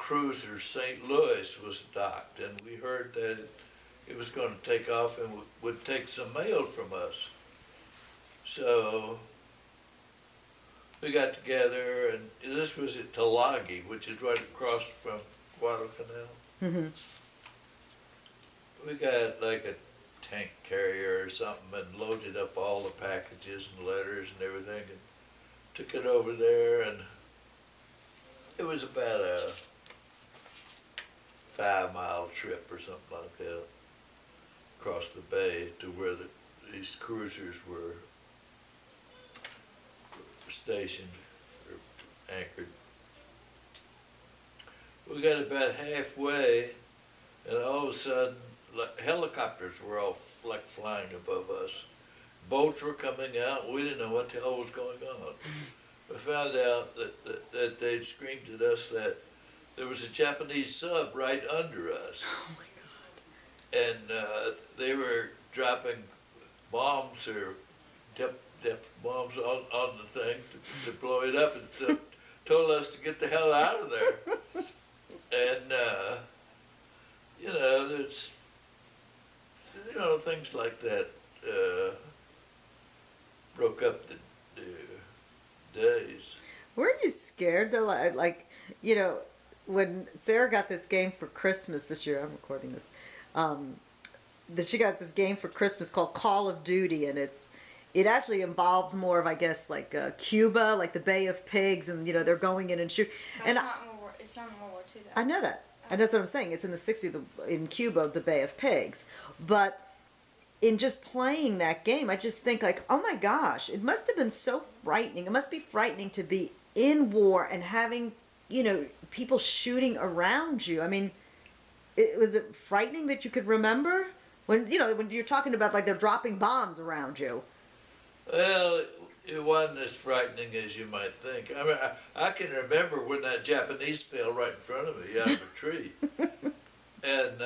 cruiser St. Louis was docked, and we heard that it was going to take off and would take some mail from us. So we got together, and this was at Tulagi, which is right across from Guadalcanal. Mm-hmm. We got like a tank carrier or something and loaded up all the packages and letters and everything and took it over there, and it was about a 5-mile trip or something like that across the bay to where these cruisers were stationed or anchored. We got about halfway, and all of a sudden, helicopters were all flying above us. Boats were coming out, and we didn't know what the hell was going on. We found out that they'd screamed at us that there was a Japanese sub right under us. Oh my God. And they were dropping bombs or depth bombs on the thing to blow it up, and so told us to get the hell out of there. And you know, there's things like that broke up the days. Weren't you scared though? Like, when Sarah got this game for Christmas this year, I'm recording this. That she got this game for Christmas called Call of Duty, and it actually involves more of, I guess, like Cuba, like the Bay of Pigs, and they're going in and shoot. It's not in World War II though. I know that. And that's what I'm saying. It's in the 60s in Cuba, the Bay of Pigs. But in just playing that game, I just think like, oh my gosh, it must have been so frightening. It must be frightening to be in war and having, people shooting around you. I mean, was it frightening that you could remember? When you're talking about like they're dropping bombs around you. Well, it wasn't as frightening as you might think. I mean, I can remember when that Japanese fell right in front of me out of a tree. And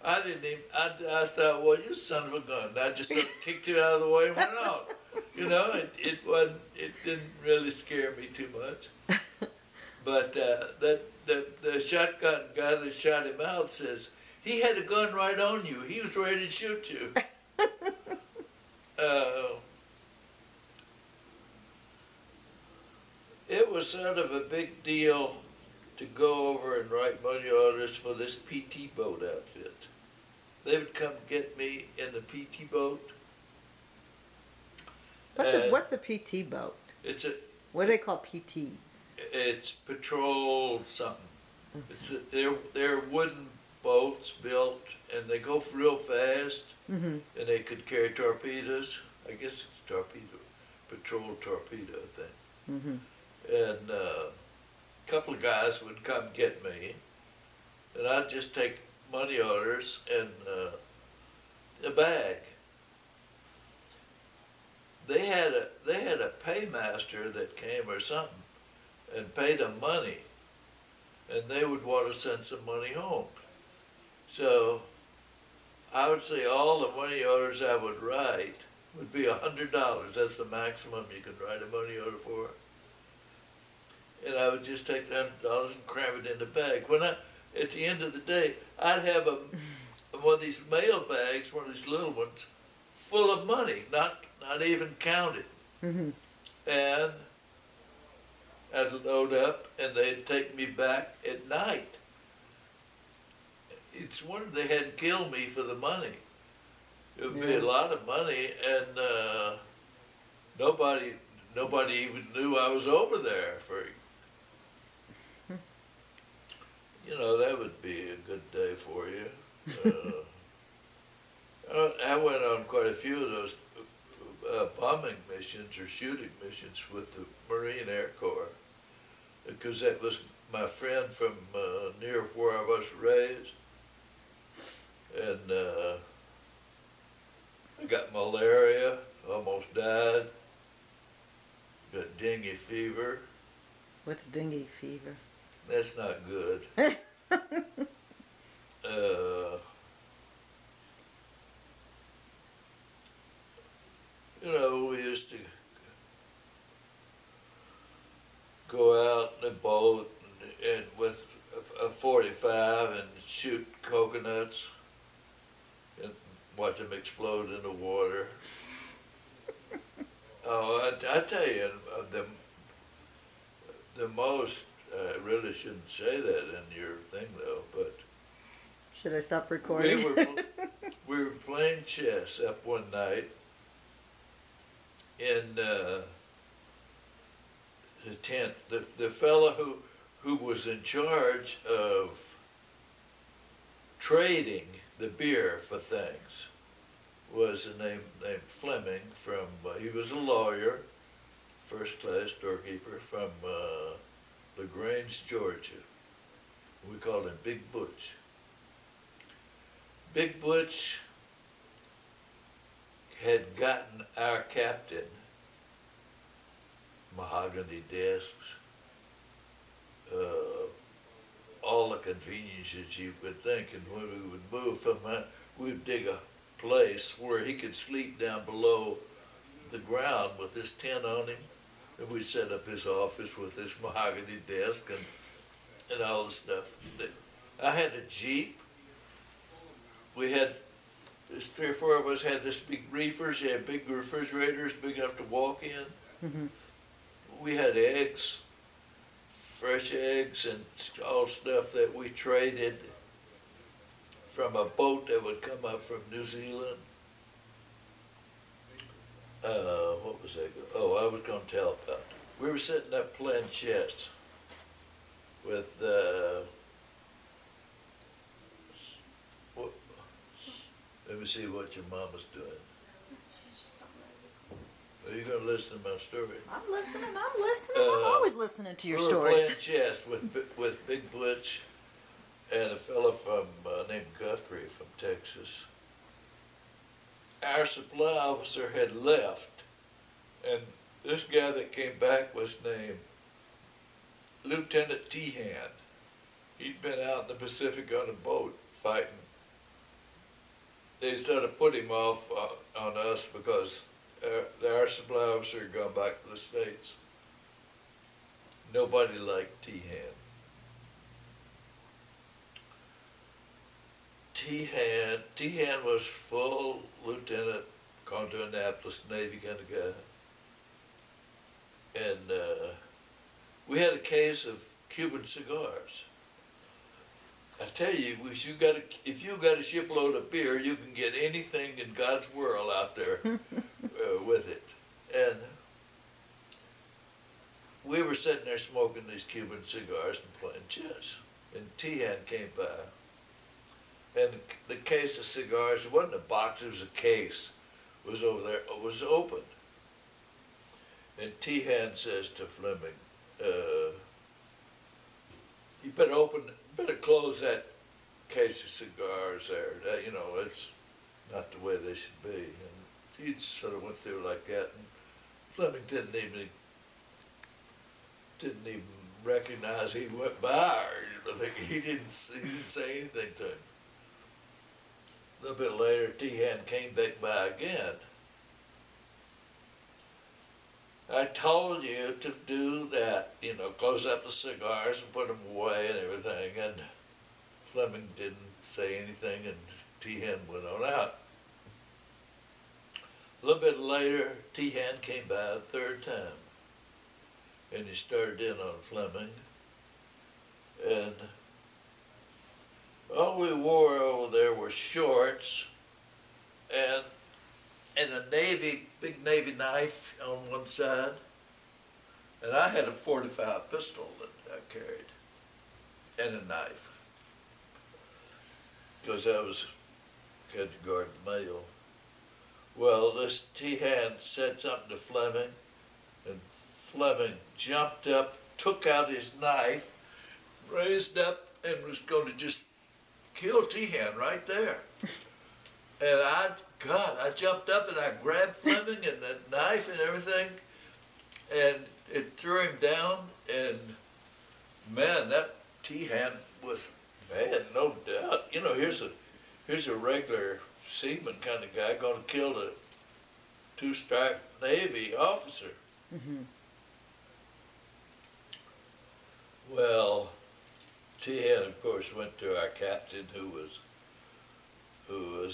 I didn't even, I thought, well, you son of a gun. I just sort of kicked it out of the way and went out. It didn't really scare me too much. But the shotgun guy that shot him out says, he had a gun right on you. He was ready to shoot you. It was sort of a big deal to go over and write money orders for this PT boat outfit. They would come get me in the PT boat. What's a PT boat? What do they call PT? It's patrol something. They're wooden boats built, and they go real fast, and they could carry torpedoes. I guess it's patrol torpedo thing. And a couple of guys would come get me, and I'd just take money orders and a bag. They had a paymaster that came or something and paid them money, and they would want to send some money home. So I would say all the money orders I would write would be $100. That's the maximum you can write a money order for. And I would just take the $100 and cram it in the bag. At the end of the day, I'd have one of these mail bags, one of these little ones, full of money, not even counted. And I'd load up, and they'd take me back at night. It's wonder they hadn't killed me for the money. It would be a lot of money, and nobody even knew I was over there. That would be a good day for you. I went on quite a few of those bombing missions or shooting missions with the Marine Air Corps, because that was my friend from near where I was raised. And I got malaria, almost died, got dengue fever. What's dengue fever? That's not good. We used to go out in a boat and with dive and shoot coconuts and watch them explode in the water. Oh, I tell you, the most, I really shouldn't say that in your thing though, but Should I stop recording? we were playing chess up one night in the tent. The fellow who was in charge of trading the beer for things was a name named Fleming from, he was a lawyer, first class storekeeper from LaGrange, Georgia. We called him Big Butch. Big Butch had gotten our captain mahogany desks, all the conveniences you could think, and when we would move from that, we'd dig a place where he could sleep down below the ground with this tent on him, and we'd set up his office with this mahogany desk and all the stuff. I had a Jeep. We had, this 3 or 4 of us had this big reefers, they had big refrigerators, big enough to walk in. Mm-hmm. We had eggs, fresh eggs and all stuff that we traded from a boat that would come up from New Zealand. What was that? Oh, I was gonna tell about it. We were sitting up playing chess with, let me see what your mama's doing. Are you gonna listen to my story? I'm listening. I'm always listening to your we were stories. playing chess with Big Butch and a fella from named Guthrie from Texas. Our supply officer had left, and this guy that came back was named Lieutenant Tehan. He'd been out in the Pacific on a boat fighting. They sort of put him off on us because our supply officer had gone back to the States. Nobody liked Tehan. Tehan was full lieutenant, gone to Annapolis, Navy kind of guy. And we had a case of Cuban cigars. I tell you, if you got a shipload of beer, you can get anything in God's world out there with it. And we were sitting there smoking these Cuban cigars and playing chess. And Tehan came by. And the case of cigars, it wasn't a box, it was a case, was over there, it was open. And Tehan says to Fleming, you better close that case of cigars there. You know, it's not the way they should be. And he sort of went through like that, and Fleming didn't even recognize he went by, or he didn't say anything to him. A little bit later, Tehan came back by again. I told you to do that, you know, close up the cigars and put them away and everything, and Fleming didn't say anything, and Tehan went on out. A little bit later, Tehan came by a third time, and he started in on Fleming, and all we wore over there were shorts and a big Navy knife on one side, and I had a .45 pistol that I carried, and a knife, because I had to guard the mail. Well, this Tehan said something to Fleming, and Fleming jumped up, took out his knife, raised up, and was going to just kill Tehan right there. And I jumped up and I grabbed Fleming and the knife and everything, and it threw him down, and man, that Tehan was mad, no doubt. You know, here's a regular seaman kind of guy going to kill a 2-stripe Navy officer. Mm-hmm. Well, T-Head, of course, went to our captain, who was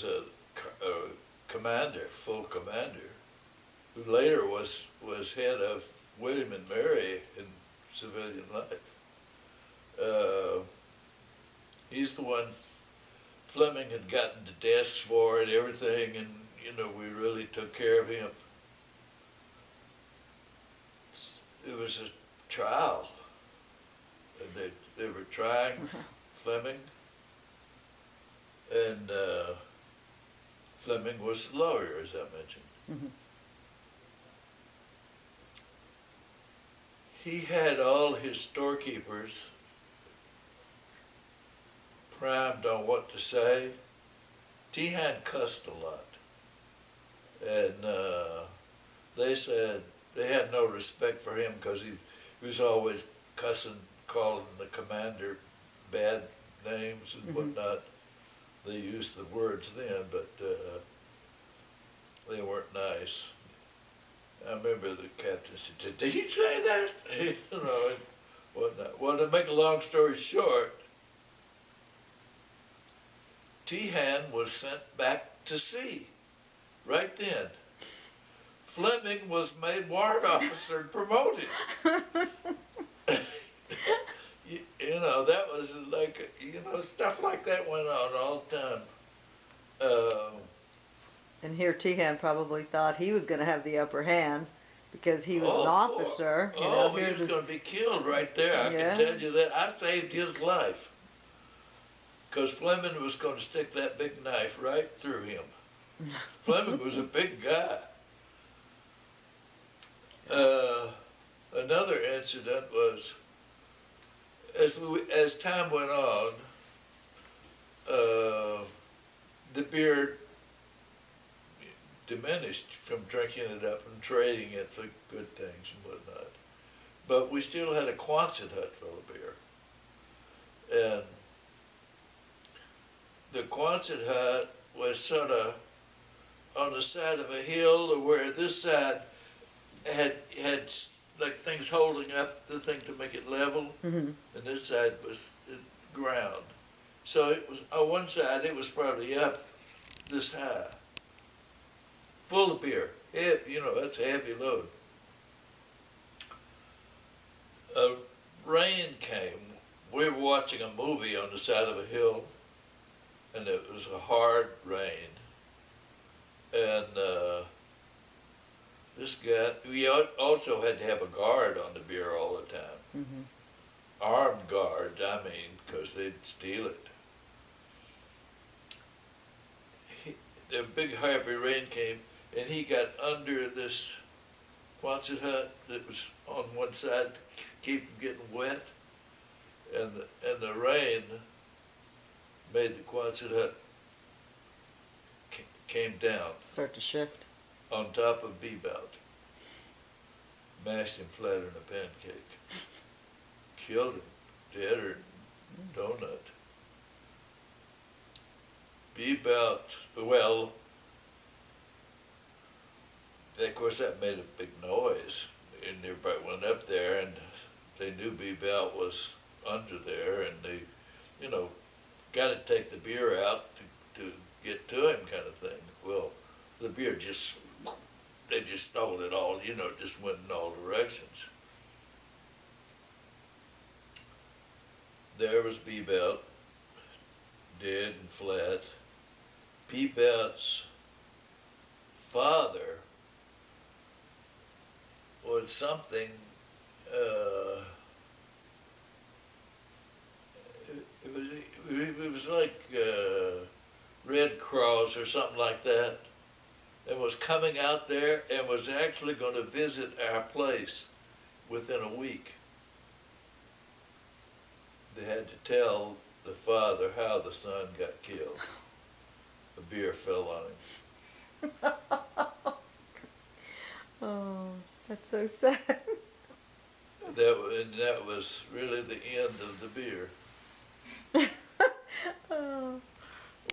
a commander, full commander, who later was head of William and Mary in civilian life. He's the one Fleming had gotten the desks for and everything, and we really took care of him. It was a trial, and they were trying Fleming, and Fleming was the lawyer, as I mentioned. Mm-hmm. He had all his storekeepers primed on what to say. T-Han cussed a lot, and they said they had no respect for him because he was always cussing, calling the commander bad names and whatnot. They used the words then, but they weren't nice. I remember the captain said, "Did he say that?" And whatnot. Well, to make a long story short, T-Han was sent back to sea right then. Fleming was made warrant officer and promoted. That was like, stuff like that went on all the time. And here T-Han probably thought he was going to have the upper hand because he was an officer. He was going to be killed right there. I can tell you that. I saved his life. Because Fleming was going to stick that big knife right through him. Fleming was a big guy. Another incident was, as time went on, the beer diminished from drinking it up and trading it for good things and whatnot. But we still had a Quonset hut full of beer. And the Quonset hut was sort of on the side of a hill where this side had like things holding up the thing to make it level, and this side was ground. So it was on one side it was probably up this high, full of beer. That's a heavy load. Rain came. We were watching a movie on the side of a hill, and it was a hard rain. And this guy, we also had to have a guard on the beer all the time. Armed guards, because they'd steal it. The big heavy rain came, and he got under this Quonset hut that was on one side to keep from getting wet, and the rain made the Quonset hut came down. Start to shift. On top of B-Bout. Mashed him flatter than a pancake. Killed him. Dead or donut. B-Bout, well, of course that made a big noise. And everybody went up there and they knew B-Bout was under there, and they, got to take the beer out to get to him kind of thing. Well, the beer they just stole it all, just went in all directions. There was B-Bout, dead and flat. B-Bout's father was something, it was like Red Cross or something like that, and was coming out there and was actually going to visit our place within a week. They had to tell the father how the son got killed. The beer fell on him. Oh, that's so sad. That was really the end of the beer. Oh.